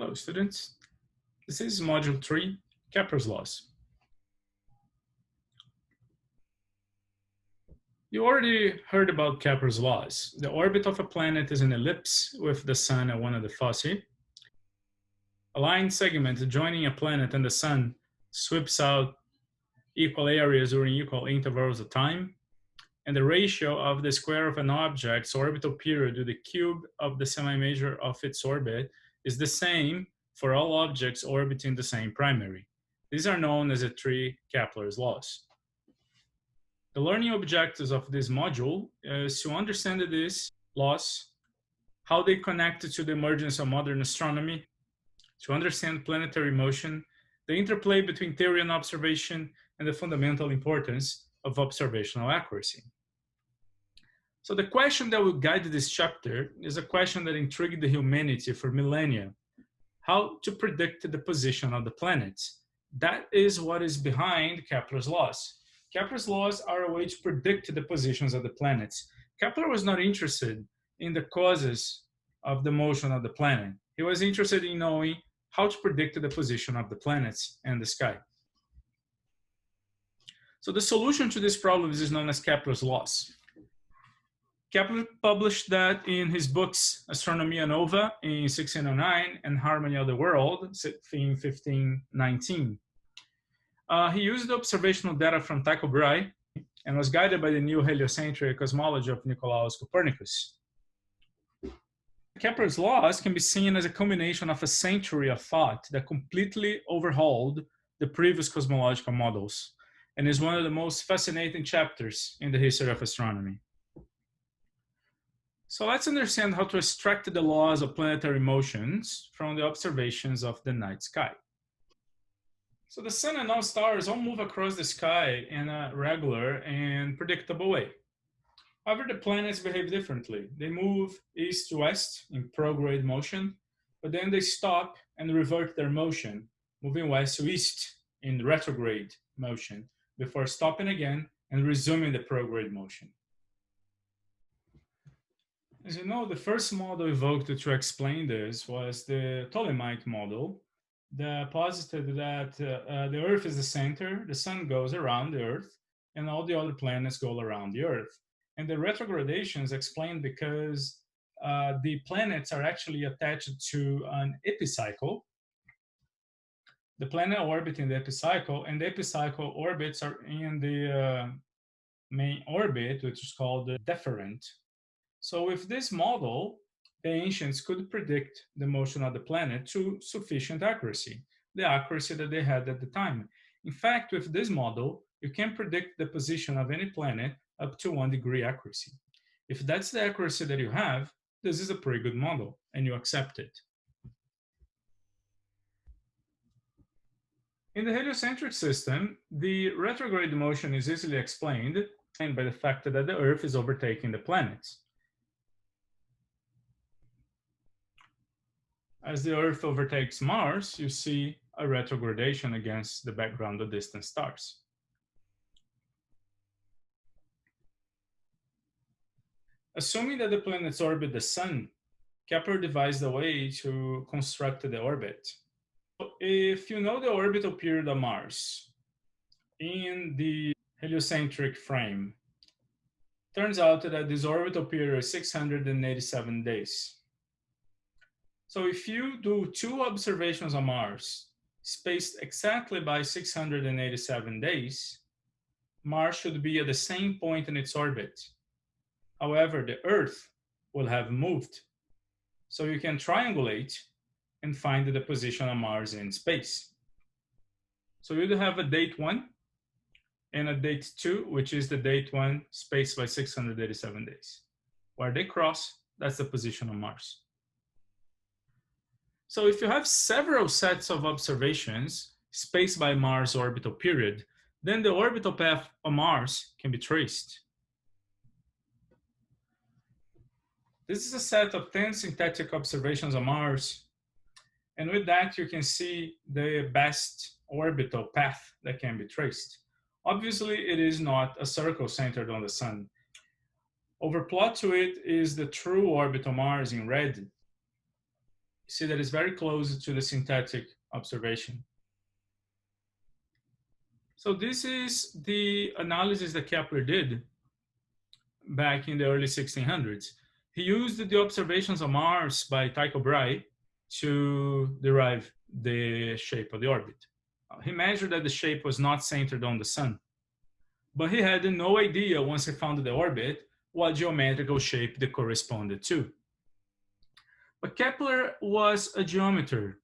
Hello students, this is Module 3, Kepler's laws. You already heard about Kepler's laws. The orbit of a planet is an ellipse with the Sun at one of the foci. A line segment joining a planet and the Sun sweeps out equal areas during equal intervals of time, and the ratio of the square of an object's orbital period to the cube of the semi-major of its orbit is the same for all objects orbiting the same primary. These are known as the three Kepler's laws. The learning objectives of this module is to understand these laws, how they connect to the emergence of modern astronomy, to understand planetary motion, the interplay between theory and observation, and the fundamental importance of observational accuracy. So the question that will guide this chapter is a question that intrigued the humanity for millennia: how to predict the position of the planets. That is what is behind Kepler's laws. Kepler's laws are a way to predict the positions of the planets. Kepler was not interested in the causes of the motion of the planet. He was interested in knowing how to predict the position of the planets and the sky. So the solution to this problem is known as Kepler's laws. Kepler published that in his books Astronomia Nova in 1609 and Harmony of the World in 1519. He used observational data from Tycho Brahe and was guided by the new heliocentric cosmology of Nicolaus Copernicus. Kepler's laws can be seen as a combination of a century of thought that completely overhauled the previous cosmological models, and is one of the most fascinating chapters in the history of astronomy. So let's understand how to extract the laws of planetary motions from the observations of the night sky. So the sun and all stars all move across the sky in a regular and predictable way. However, the planets behave differently. They move east to west in prograde motion, but then they stop and revert their motion, moving west to east in retrograde motion, before stopping again and resuming the prograde motion. As you know, the first model evoked to explain this was the Ptolemite Model that posited that the Earth is the center, the sun goes around the Earth, and all the other planets go around the Earth. And the retrogradation is explained because the planets are actually attached to an epicycle. The planet orbits in the epicycle, and the epicycle orbits are in the main orbit, which is called the deferent. So with this model, the ancients could predict the motion of the planet to sufficient accuracy, the accuracy that they had at the time. In fact, with this model, you can predict the position of any planet up to 1 degree accuracy. If that's the accuracy that you have, this is a pretty good model, and you accept it. In the heliocentric system, the retrograde motion is easily explained by the fact that the Earth is overtaking the planets. As the Earth overtakes Mars, you see a retrogradation against the background of distant stars. Assuming that the planets orbit the Sun, Kepler devised a way to construct the orbit. If you know the orbital period of Mars in the heliocentric frame, turns out that this orbital period is 687 days. So if you do 2 observations on Mars, spaced exactly by 687 days, Mars should be at the same point in its orbit. However, the Earth will have moved. So you can triangulate and find the position of Mars in space. So you have a date 1 and a date 2, which is the date 1 spaced by 687 days. Where they cross, that's the position of Mars. So if you have several sets of observations spaced by Mars' orbital period, then the orbital path of Mars can be traced. This is a set of 10 synthetic observations of Mars, and with that you can see the best orbital path that can be traced. Obviously, it is not a circle centered on the Sun. Overplot to it is the true orbit of Mars in red. see that it's very close to the synthetic observation. So this is the analysis that Kepler did back in the early 1600s. He used the observations of Mars by Tycho Brahe to derive the shape of the orbit. He measured that the shape was not centered on the sun, but he had no idea once he found the orbit what geometrical shape they corresponded to. But Kepler was a geometer,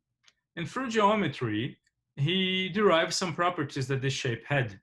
and through geometry, he derived some properties that this shape had.